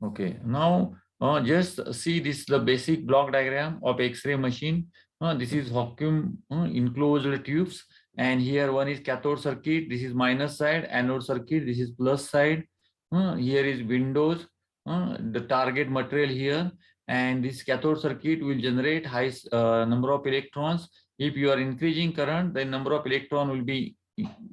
Okay, now just see this the basic block diagram of X-ray machine. This is vacuum enclosed tubes, and here one is cathode circuit. This is minus side, anode circuit. This is plus side. Here is windows. The target material here, and this cathode circuit will generate high number of electrons. If you are increasing current, the number of electron will be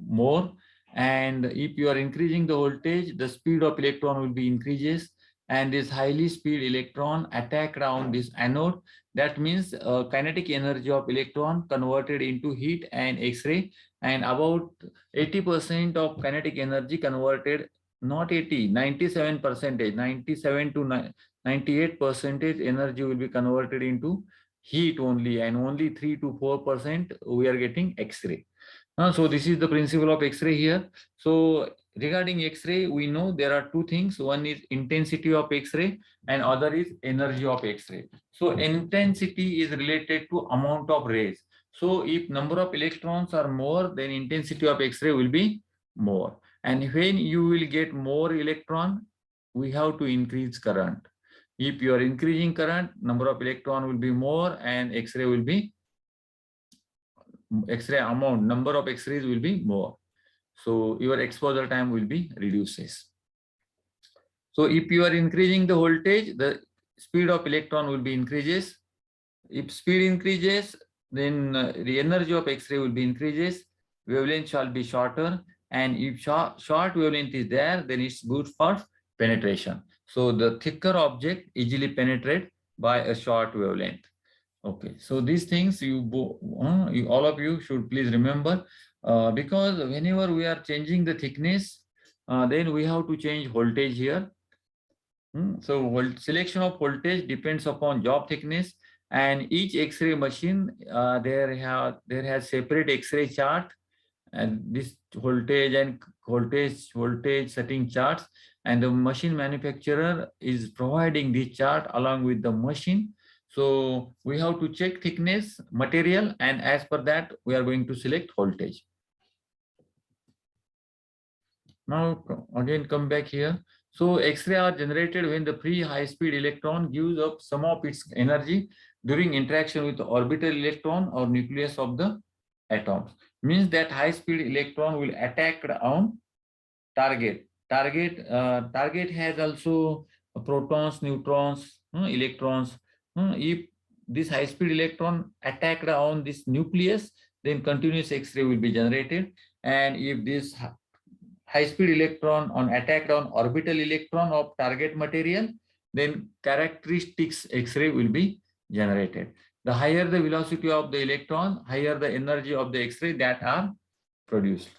more, and if you are increasing the voltage, the speed of electron will be increases, and this highly speed electron attack around this anode. That means kinetic energy of electron converted into heat and X-ray, and about 80% of kinetic energy converted, not 80, 97 percentage, 97 to 98 percentage energy will be converted into heat only, and only 3 to 4% we are getting X-ray. So this is the principle of X-ray here. So regarding X-ray, we know there are two things. One is intensity of X-ray and other is energy of X-ray. So intensity is related to amount of rays. So if number of electrons are more, then intensity of X-ray will be more. And when you will get more electron, we have to increase current. If you are increasing current, number of electron will be more and X-ray will be X-ray amount, number of X-rays will be more. So your exposure time will be reduces. So if you are increasing the voltage, the speed of electron will be increases. If speed increases, then the energy of X-ray will be increases. Wavelength shall be shorter, and if short wavelength is there, then it's good for penetration. So the thicker object easily penetrate by a short wavelength. Okay, so these things you all of you should please remember, because whenever we are changing the thickness, then we have to change voltage here. So selection of voltage depends upon job thickness, and each X-ray machine there has separate X-ray chart, and this voltage and voltage setting charts, and the machine manufacturer is providing this chart along with the machine. So we have to check thickness, material, and as per that we are going to select voltage. Now again come back here. So X-ray are generated when the free high-speed electron gives up some of its energy during interaction with the orbital electron or nucleus of the atoms. Means that high-speed electron will attack on target. Target has also protons, neutrons, electrons. If this high-speed electron attacked on this nucleus, then continuous X-ray will be generated. And if this high-speed electron attacked on orbital electron of target material, then characteristics X-ray will be generated. The higher the velocity of the electron, higher the energy of the X-ray that are produced.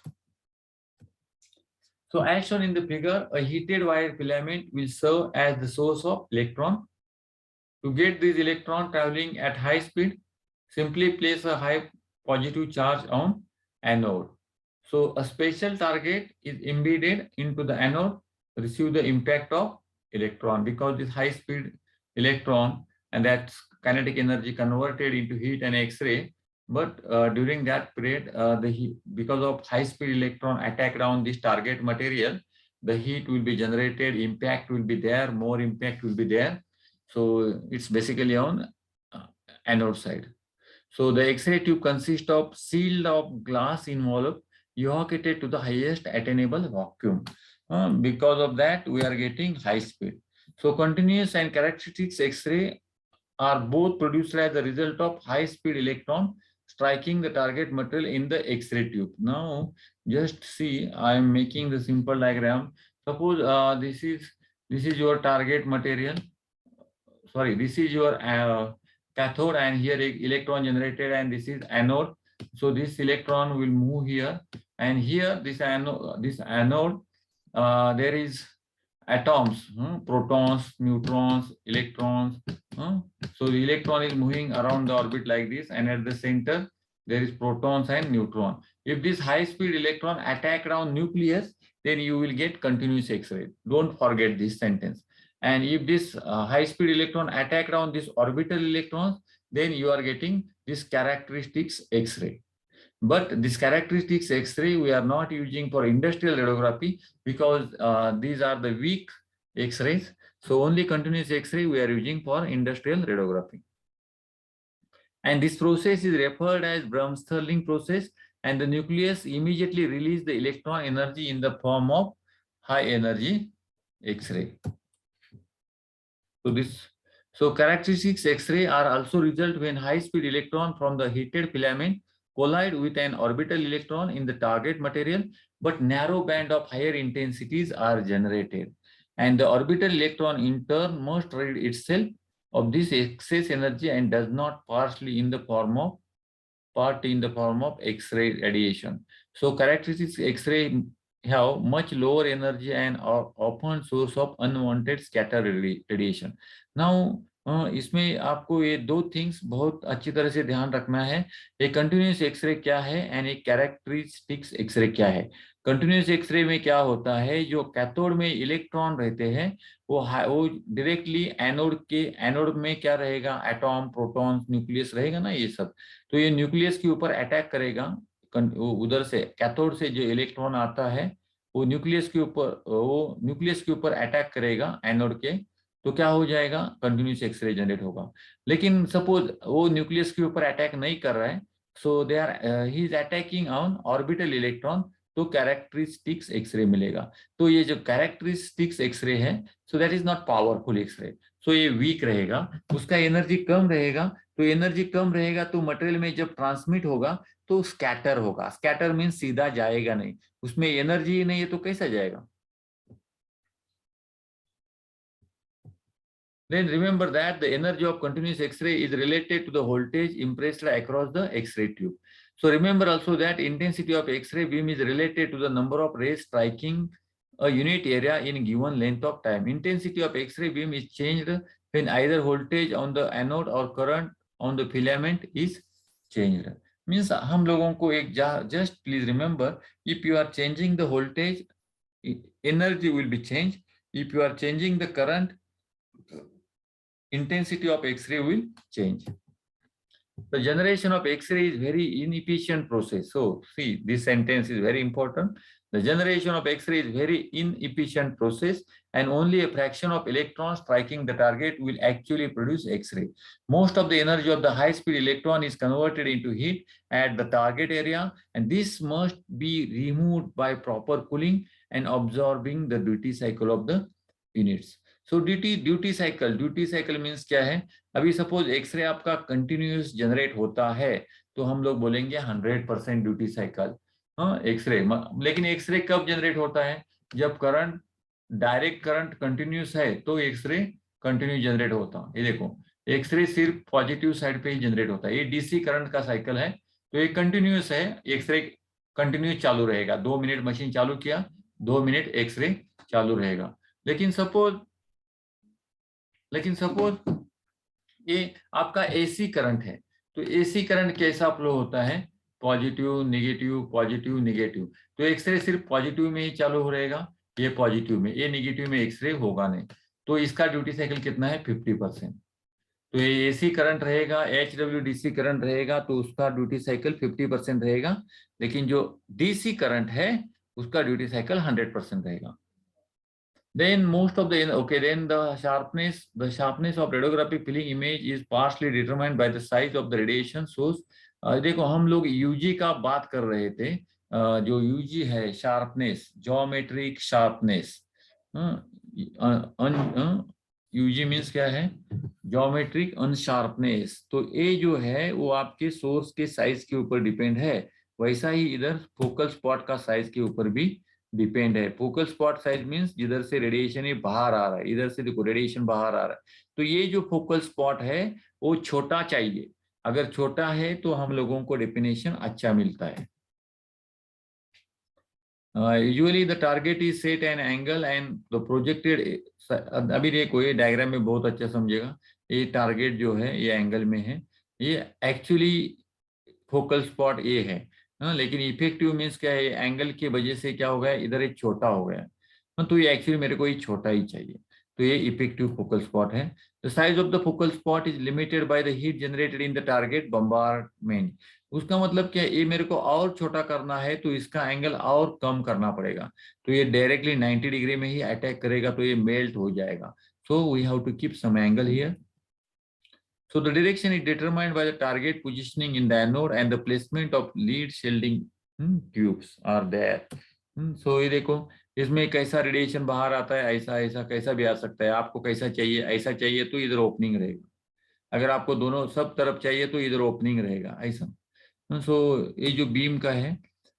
So as shown in the figure, a heated wire filament will serve as the source of electron. To get this electron traveling at high speed, simply place a high positive charge on anode. So a special target is embedded into the anode, receive the impact of electron, because this high speed electron and that kinetic energy converted into heat and X-ray. But during that period, because of high speed electron attack around this target material, the heat will be generated, impact will be there, more impact will be there. So it's basically on anode side. So the X-ray tube consists of shield of glass envelope evacuated to the highest attainable vacuum. Because of that, we are getting high speed. So continuous and characteristics X-ray are both produced as a result of high speed electron striking the target material in the X-ray tube. Now, just see, I am making the simple diagram. Suppose this is your target material. Sorry, this is your cathode, and here electron generated, and this is anode. So this electron will move here, and here this anode there is atoms, protons, neutrons, electrons. So the electron is moving around the orbit like this, and at the center there is protons and neutron. If this high speed electron attack around nucleus, then you will get continuous X-ray. Don't forget this sentence. And if this high speed electron attack around this orbital electrons, then you are getting this characteristics X-ray. But this characteristics X-ray we are not using for industrial radiography, because these are the weak X-rays. So only continuous X-ray we are using for industrial radiography. And this process is referred as Bremsstrahlung process, and the nucleus immediately releases the electron energy in the form of high energy X-ray. So characteristics X-ray are also result when high-speed electron from the heated filament collide with an orbital electron in the target material, but narrow band of higher intensities are generated. And the orbital electron in turn must rid itself of this excess energy and does not part in the form of X-ray radiation. So characteristics X-ray have much lower energy and are often source of unwanted scattered radiation. Now इसमें आपको ये दो things बहुत अच्छी तरह से ध्यान रखना है, एक कंटिन्यूस एक्सरे क्या है एंड एक कैरेक्टरिस्टिक्स एक्सरे क्या है। कंटिन्यूस एक्सरे में क्या होता है, जो कैथोड में इलेक्ट्रॉन रहते हैं वो डायरेक्टली एनोड में क्या रहेगा, एटॉम, प्रोटॉन, न्यूक्लियस रहेगा ना ये सब, तो ये न्यूक्लियस के ऊपर अटैक करेगा। उधर से कैथोड से जो इलेक्ट्रॉन आता है वो न्यूक्लियस के ऊपर अटैक करेगा एनोड के, तो क्या हो जाएगा, कंटिन्यूस एक्सरे जनरेट होगा। लेकिन सपोज वो न्यूक्लियस के ऊपर अटैक नहीं कर रहा है, so he is attacking on orbital electron, तो कैरेक्टरिस्टिक्स एक्सरे मिलेगा। तो ये जो कैरेक्टरिस्टिक्स एक्सरे है, so that is not powerful x ray, so ये वीक रहेगा, उसका एनर्जी कम रहेगा। तो एनर्जी कम रहेगा तो मटेरियल में जब ट्रांसमिट होगा तो स्कैटर होगा। स्कैटर मीन सीधा जाएगा नहीं, उसमें एनर्जी नहीं है तो कैसा जाएगा। Then remember that the energy of continuous X-ray is related to the voltage impressed across the X-ray tube. So remember also that intensity of X-ray beam is related to the number of rays striking a unit area in given length of time. Intensity of X-ray beam is changed when either voltage on the anode or current on the filament is changed. Means हम लोगों को एक just please remember, if you are changing the voltage, energy will be changed. If you are changing the current, intensity of X-ray will change. The generation of X-ray is very inefficient process. So see, this sentence is very important. The generation of X-ray is very inefficient process, and only a fraction of electrons striking the target will actually produce X-ray. Most of the energy of the high-speed electron is converted into heat at the target area, and this must be removed by proper cooling and absorbing the duty cycle of the units. So duty cycle means क्या है, अभी suppose x ray आपका continuous generate होता है तो हम लोग बोलेंगे 100% ड्यूटी साइकिल एक्सरे। लेकिन एक्सरे कब जनरेट होता है, जब करंट, डायरेक्ट करंट कंटिन्यूस है तो एक्सरे कंटिन्यू जनरेट होता है। ये देखो, एक्सरे सिर्फ पॉजिटिव साइड पे ही जनरेट होता है, ये डीसी करंट का साइकिल है, तो ये कंटिन्यूस है, एक्सरे कंटिन्यूस चालू रहेगा। 2 मिनट मशीन चालू किया, 2 मिनट एक्सरे चालू रहेगा। लेकिन सपोज ये आपका एसी करंट है, तो एसी करंट कैसा फ्लो होता है, पॉजिटिव नेगेटिव पॉजिटिव नेगेटिव, तो एक्सरे सिर्फ पॉजिटिव में ही चालू हो रहेगा, ये पॉजिटिव में, ये नेगेटिव में एक्सरे होगा नहीं, तो इसका ड्यूटी साइकिल कितना है 50%। तो ये एसी करंट रहेगा, HWDC करंट रहेगा, तो उसका ड्यूटी साइकिल 50% रहेगा। लेकिन जो डीसी करंट है उसका ड्यूटी साइकिल 100% रहेगा। Then the sharpness of radiographic filling image is partially determined by the size of the radiation source. देखो हम लोग यूजी का बात कर रहे थे, जो यूजी है sharpness, geometric sharpness, UG means क्या है, ज्योमेट्रिक अनशार्पनेस। तो ये जो है वो आपके सोर्स के साइज के ऊपर डिपेंड है, वैसा ही इधर फोकल स्पॉट का साइज के ऊपर भी डिपेंड है। फोकल स्पॉट साइज मींस जिधर से रेडिएशन बाहर आ रहा है, इधर से देखो रेडिएशन बाहर आ रहा है, तो ये जो फोकल स्पॉट है वो छोटा चाहिए, अगर छोटा है तो हम लोगों को डेफिनेशन अच्छा मिलता है। Usually the target is set an angle and the projected, अभी देखो ये डायग्राम में बहुत अच्छा समझेगा, ये टारगेट जो है ये एंगल में है, ये एक्चुअली फोकल स्पॉट ये है। लेकिन इफेक्टिव मीन्स क्या है, एंगल की वजह से क्या हो गया, इधर एक छोटा हो गया, तो ये एक्चुअली मेरे को ये छोटा ही चाहिए। तो ये इफेक्टिव फोकल स्पॉट है। The size of the focal spot is limited by the heat generated in the target bombardment. उसका मतलब क्या है, ये मेरे को और छोटा करना है तो इसका एंगल और कम करना पड़ेगा। तो ये डायरेक्टली 90 डिग्री में ही अटैक करेगा तो ये मेल्ट हो जाएगा। So we have to keep some angle here. So the direction is determined by the target positioning in the anode and the placement of lead shielding tubes are there. So ये देखो, इसमें कैसा radiation बाहर आता है, ऐसा ऐसा कैसा भी आ सकता है। आपको कैसा चाहिए, ऐसा चाहिए तो इधर ओपनिंग रहेगा, अगर आपको दोनों सब तरफ चाहिए तो इधर ओपनिंग रहेगा, ऐसा। सो ये जो बीम का है,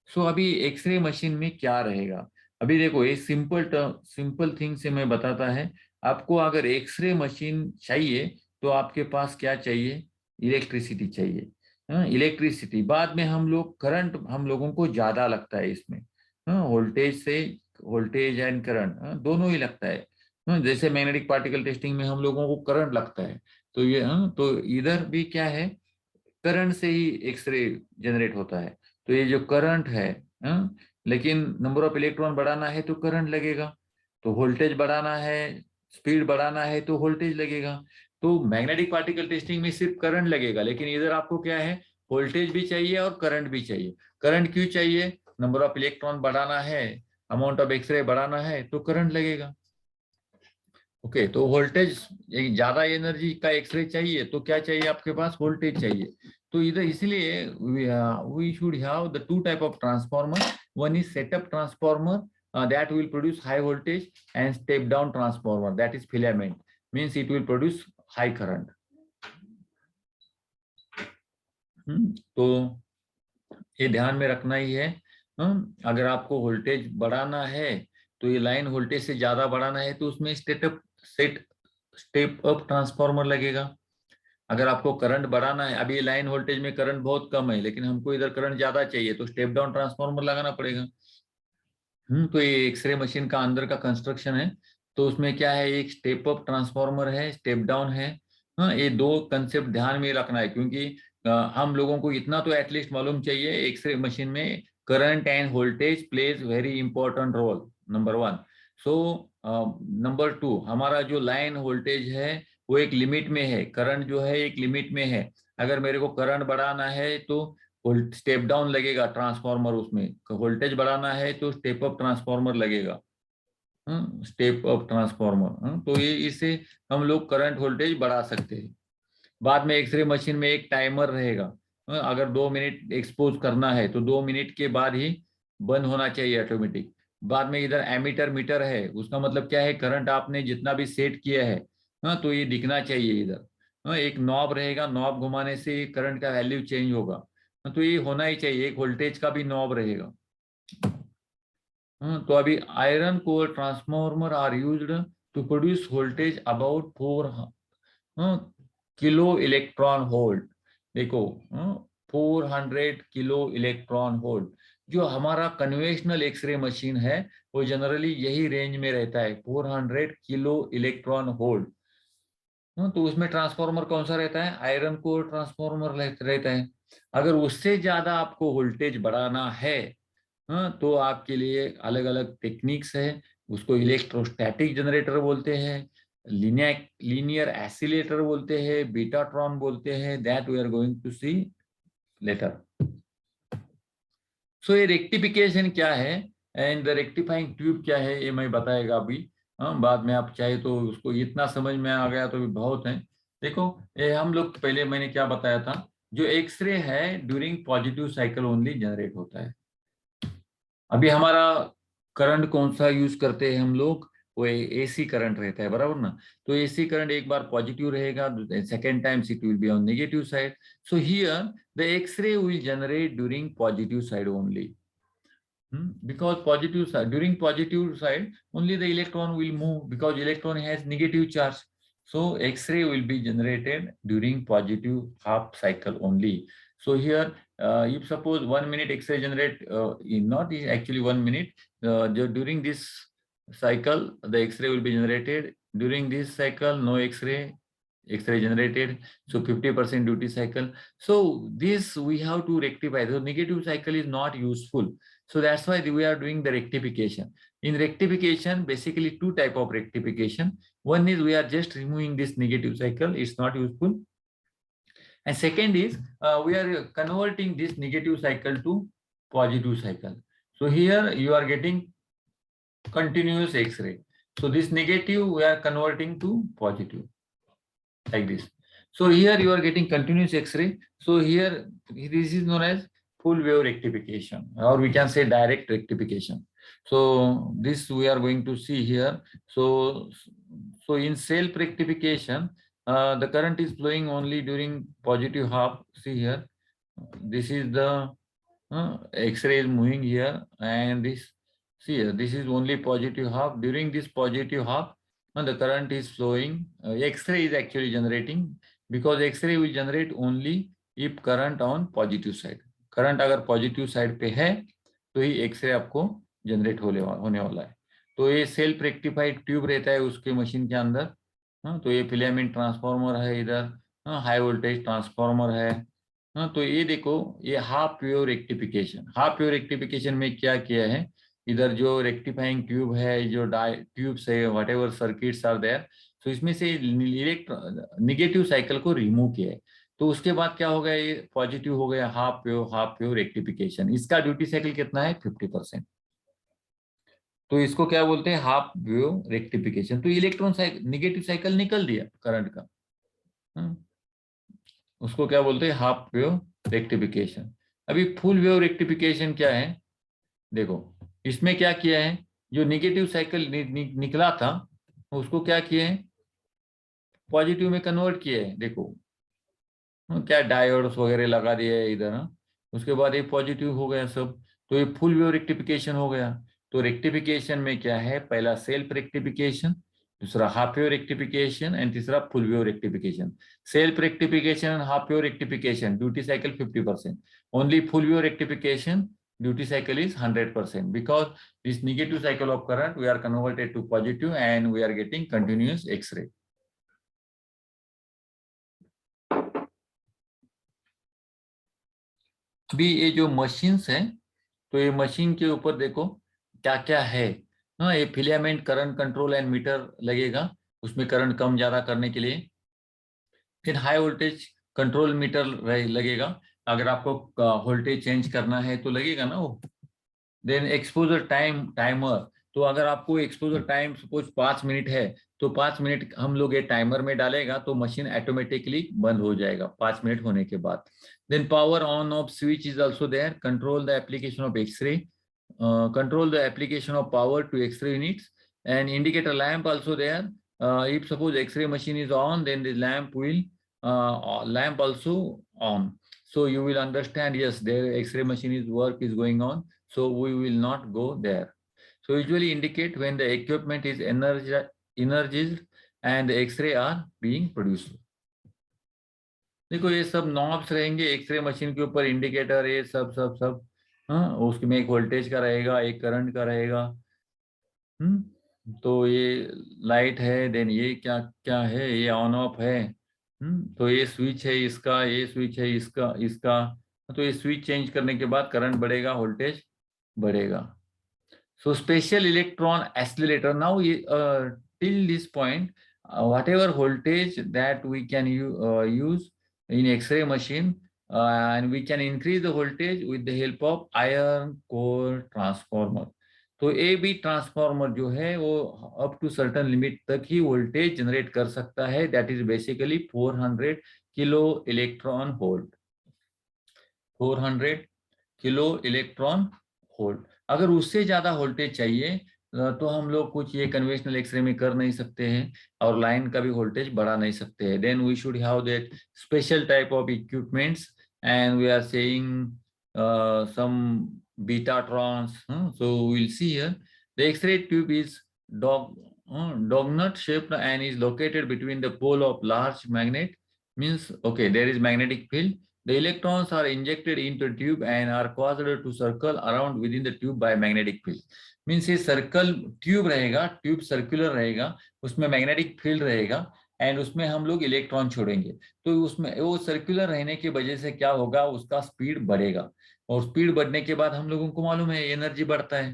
सो अभी एक्सरे मशीन में क्या रहेगा। अभी देखो, ये सिंपल थिंग से मैं बताता है आपको। अगर एक्सरे मशीन चाहिए तो आपके पास क्या चाहिए, इलेक्ट्रिसिटी चाहिए। इलेक्ट्रिसिटी, बाद में हम लोग करंट, हम लोगों को ज्यादा लगता है इसमें। वोल्टेज से, वोल्टेज एंड करंट दोनों ही लगता है। जैसे मैग्नेटिक पार्टिकल टेस्टिंग में हम लोगों को करंट लगता है, तो ये तो इधर भी क्या है, करंट से ही एक्सरे जनरेट होता है। तो ये जो करंट है, लेकिन नंबर ऑफ इलेक्ट्रॉन बढ़ाना है तो करंट लगेगा, तो वोल्टेज बढ़ाना है, स्पीड बढ़ाना है तो वोल्टेज लगेगा। तो मैग्नेटिक पार्टिकल टेस्टिंग में सिर्फ करंट लगेगा, लेकिन इधर आपको क्या है, वोल्टेज भी चाहिए और करंट भी चाहिए। करंट क्यों चाहिए, नंबर ऑफ इलेक्ट्रॉन बढ़ाना है, अमाउंट ऑफ एक्सरे बढ़ाना है तो करंट लगेगा। ओके, तो वोल्टेज, ज्यादा एनर्जी का एक्सरे चाहिए तो क्या चाहिए आपके पास, वोल्टेज चाहिए। तो इधर इसलिए we should have the two type of transformer. One is setup transformer that will produce high voltage, and step down transformer that is filament, means it will produce high current. तो ये ध्यान में रखना ही है। अगर आपको वोल्टेज बढ़ाना है तो ये लाइन वोल्टेज से ज्यादा बढ़ाना है तो उसमें स्टेप अप ट्रांसफार्मर लगेगा। अगर आपको करंट बढ़ाना है, अभी लाइन वोल्टेज में करंट बहुत कम है लेकिन हमको इधर करंट ज्यादा चाहिए तो स्टेप डाउन ट्रांसफार्मर लगाना पड़ेगा। तो ये एक्सरे मशीन का अंदर का कंस्ट्रक्शन है। तो उसमें क्या है, एक स्टेप अप ट्रांसफार्मर है, स्टेप डाउन है। ये दो कंसेप्ट ध्यान में रखना है, क्योंकि हम लोगों को इतना तो एटलीस्ट मालूम चाहिए, एक्सरे मशीन में current and voltage plays very important role, number one. So number two, हमारा जो लाइन वोल्टेज है वो एक लिमिट में है, करंट जो है एक लिमिट में है। अगर मेरे को करंट बढ़ाना है तो स्टेप डाउन लगेगा ट्रांसफार्मर, उसमें वोल्टेज बढ़ाना है तो स्टेप अप ट्रांसफार्मर लगेगा, स्टेप अप ट्रांसफार्मर। तो ये इससे हम लोग करंट वोल्टेज बढ़ा सकते हैं। बाद में एक्सरे मशीन में एक टाइमर रहेगा। अगर 2 मिनट एक्सपोज करना है तो 2 मिनट के बाद ही बंद होना चाहिए ऑटोमेटिक। बाद में इधर एमीटर मीटर है, उसका मतलब क्या है, करंट आपने जितना भी सेट किया है तो ये दिखना चाहिए इधर। एक नॉब रहेगा, नॉब घुमाने से करंट का वैल्यू चेंज होगा। तो ये होना ही चाहिए, एक वोल्टेज का भी नॉब रहेगा। तो अभी iron core transformer are used to produce voltage about 4 kilo electron volt. देखो, 400 किलो इलेक्ट्रॉन वोल्ट। जो हमारा कन्वेंशनल एक्सरे मशीन है वो जनरली यही रेंज में रहता है, 400 किलो इलेक्ट्रॉन वोल्ट। तो उसमें ट्रांसफार्मर कौन सा रहता है, आयरन कोर ट्रांसफार्मर रहता है। अगर उससे ज्यादा आपको वोल्टेज बढ़ाना है तो आपके लिए अलग अलग टेक्निक्स है। उसको इलेक्ट्रोस्टैटिक जनरेटर बोलते हैं, लीनियर एसिलेटर बोलते हैं, बीटाट्रॉन बोलते हैं, that we are going to see later. So ये रेक्टिफिकेशन क्या है एंड द रेक्टिफाइंग ट्यूब क्या है, ये मैं बताएगा अभी। बाद में आप चाहे तो उसको, इतना समझ में आ गया तो भी बहुत है। देखो, ये हम लोग पहले मैंने क्या बताया था, जो एक्सरे है during positive cycle only generate होता है। अभी हमारा करंट कौन सा यूज करते हैं हम लोग, वो एसी करंट रहता है, बराबर ना। तो एसी करंट एक बार पॉजिटिव रहेगा, second time it will be on negative side. So here the x-ray will generate during positive side only, because positive side, during positive side only the electron will move, because electron has negative charge. So X-ray will be generated during positive half cycle only. So here if suppose 1 minute X-ray generate, not actually 1 minute, during this cycle the X-ray will be generated. During this cycle no X-ray generated, so 50% duty cycle. So this we have to rectify. The negative cycle is not useful, so that's why we are doing the rectification. In rectification, basically two type of rectification. One is we are just removing this negative cycle, it's not useful. And second is we are converting this negative cycle to positive cycle. So here you are getting continuous X-ray. So this negative we are converting to positive like this. So here you are getting continuous X-ray. So here this is known as full wave rectification, or we can say direct rectification. So this we are going to see here. So in self rectification, the current is flowing only during positive half. See here, this is the X-ray is moving here, and this, see here, this is only positive half. During this positive half, the current is flowing. X-ray is actually generating, because X-ray will generate only if current on positive side. Current अगर positive side पे है तो ही x ray आपको generate होने वाला है. तो ये सेल्फ रेक्टिफाइड ट्यूब रहता है उसके मशीन के अंदर. तो ये फिलामेंट ट्रांसफार्मर है इधर, हाई वोल्टेज ट्रांसफार्मर है. तो ये देखो, ये half wave rectification. Half wave rectification में क्या किया है, इधर जो रेक्टिफाइंग ट्यूब है, जो ट्यूब्स है, whatever circuits are there, तो इसमें से निगेटिव साइकिल को रिमूव किया है. तो उसके बाद क्या हो गया, ये पॉजिटिव हो गया. Half wave rectification. इसका ड्यूटी साइकिल कितना है, 50%. तो इसको क्या बोलते हैं, हाफ वेव रेक्टिफिकेशन. तो इलेक्ट्रॉन निगेटिव साइकिल निकल दिया करंट का, उसको क्या बोलते हैं, हाफ वेव रेक्टिफिकेशन. अभी फुल वेव रेक्टिफिकेशन क्या है, देखो इसमें क्या किया है, जो निगेटिव साइकिल निकला था उसको क्या किए हैं, पॉजिटिव में कन्वर्ट किए हैं. देखो क्या डायोड्स वगैरह लगा दिए है इधर. उसके बाद ये पॉजिटिव हो गया सब. तो ये फुल वेव रेक्टिफिकेशन हो गया. तो रेक्टिफिकेशन में क्या है, पहला सेल्फ रेक्टिफिकेशन, दूसरा हाफ वेव रेक्टिफिकेशन एंड तीसरा full wave rectification. Self rectification and half wave rectification duty cycle 50%. Only full wave rectification duty cycle is 100%, because this negative cycle of current we are converted to positive and we are getting continuous X-ray. अभी ये जो machines है, तो ये machine के ऊपर देखो क्या क्या है. हाँ, ये filament current control and meter लगेगा, उसमें करंट कम ज्यादा करने के लिए. फिर हाई वोल्टेज कंट्रोल मीटर लगेगा, अगर आपको वोल्टेज चेंज करना है तो लगेगा ना वो. Then exposure timer. तो अगर आपको एक्सपोजर टाइम सपोज 5 मिनट है, तो 5 मिनट हम लोग ये टाइमर में डालेगा तो मशीन ऑटोमेटिकली बंद हो जाएगा 5 मिनट होने के बाद. Then power on off switch is also there. Control the application of x-ray, control the application of power to X-ray units, and indicator lamp also there. If suppose X-ray machine is on, then the lamp also on. So you will understand, yes, their X-ray machine work is going on, so we will not go there. So usually indicate when the equipment is energized and the X-ray are being produced. देखो ये सब knobs रहेंगे x ray machine के ऊपर, indicator, ये सब सब सब. हाँ, उसमें एक वोल्टेज का रहेगा, एक करंट का रहेगा. तो ये लाइट है, देन ये क्या क्या है, ये ऑन ऑफ है. तो ये स्विच है इसका, ये स्विच है इसका इसका. तो ये स्विच चेंज करने के बाद करंट बढ़ेगा, वोल्टेज बढ़ेगा. So special electron accelerator. Now till this point, whatever voltage that we can use in X-ray machine, and we can increase the voltage with the help of iron core transformer. तो A B transformer जो है वो up to certain limit तक ही voltage generate कर सकता है. That is basically 400 kilo electron volt. 400 kilo electron volt. अगर उससे ज्यादा वोल्टेज चाहिए तो हम लोग कुछ ये कन्वेंशनल एक्सरे में कर नहीं सकते हैं, और लाइन का भी वोल्टेज बढ़ा नहीं सकते हैं. Then we should have that special type of equipments, and we are saying some betatrons. So we will see here the X-ray tube is donut shaped and is located between the pole of large magnet. Means okay, there is magnetic field. The electrons are injected into the tube and are caused to circle around within the tube by magnetic field. Means ये circle tube रहेगा, tube circular रहेगा, उसमें magnetic field रहेगा, and उसमें हम लोग electron छोड़ेंगे. तो उसमें वो सर्कुलर रहने की वजह से क्या होगा, उसका स्पीड बढ़ेगा, और स्पीड बढ़ने के बाद हम लोगों को मालूम है एनर्जी बढ़ता है.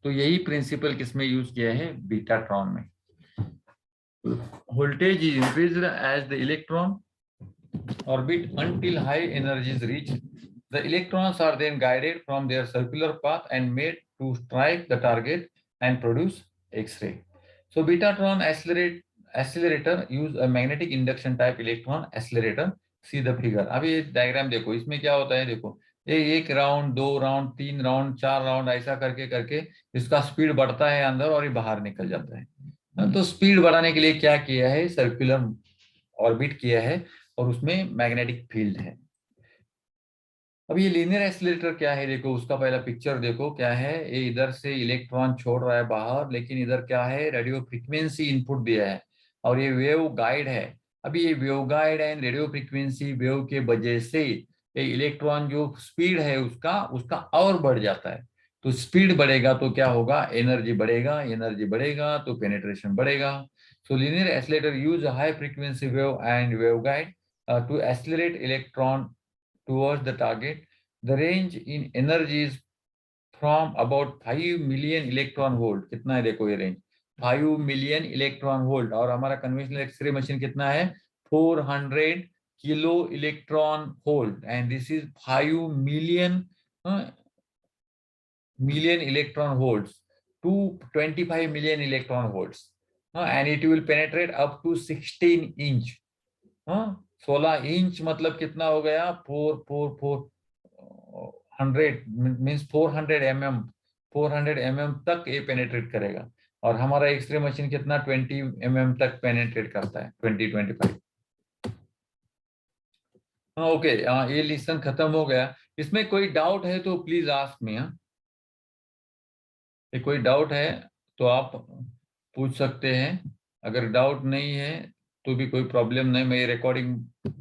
तो यही प्रिंसिपल किसमें यूज किया है, बीटाट्रॉन में। Voltage is increased as the electron orbit until high energy is reached. The electrons are then guided from their circular path and made to strike the target and produce X-ray. So Betatron accelerator use a magnetic induction type electron accelerator. See the figure. अभी ये diagram देखो, इसमें क्या होता है, देखो ये 1 round 2 round 3 round 4 round ऐसा करके करके इसका स्पीड बढ़ता है अंदर और ये बाहर निकल जाता है। तो स्पीड बढ़ाने के लिए क्या किया है, सर्कुलर ऑर्बिट किया है और उसमें मैग्नेटिक फील्ड है। अब ये लीनियर एक्सीलरेटर क्या है, देखो उसका पहला पिक्चर देखो क्या है, ये इधर से इलेक्ट्रॉन छोड़ रहा है बाहर, लेकिन इधर क्या है, रेडियो फ्रीक्वेंसी इनपुट दिया है और ये वेव गाइड है। अभी ये wave guide and radio frequency wave के वजह से ये इलेक्ट्रॉन जो स्पीड है उसका उसका और बढ़ जाता है। तो स्पीड बढ़ेगा तो क्या होगा, एनर्जी बढ़ेगा, एनर्जी बढ़ेगा तो पेनिट्रेशन बढ़ेगा। सो linear accelerator use high frequency wave and wave guide to accelerate electron towards the target. The range in energy is from about 5 million electron volt. कितना है देखो ये रेंज, 5 million electron volt। और हमारा conventional x ray machine कितना है, 400 kilo electron volt and this is 5 million million electron volts to 25 million electron volts, and it will penetrate up to 16 inch। 16 inch मतलब कितना हो गया, 400 मीन्स 400 mm, 400 mm तक ये पेनेट्रेट करेगा। और हमारा एक्सरे मशीन कितना 20 mm तक पेनेट्रेट करता है, 20-25। ओके, ये लेसन खत्म हो गया। इसमें कोई डाउट है तो प्लीज आस्क मी। ये कोई डाउट है तो आप पूछ सकते हैं, अगर डाउट नहीं है तो भी कोई प्रॉब्लम नहीं, मैं ये रिकॉर्डिंग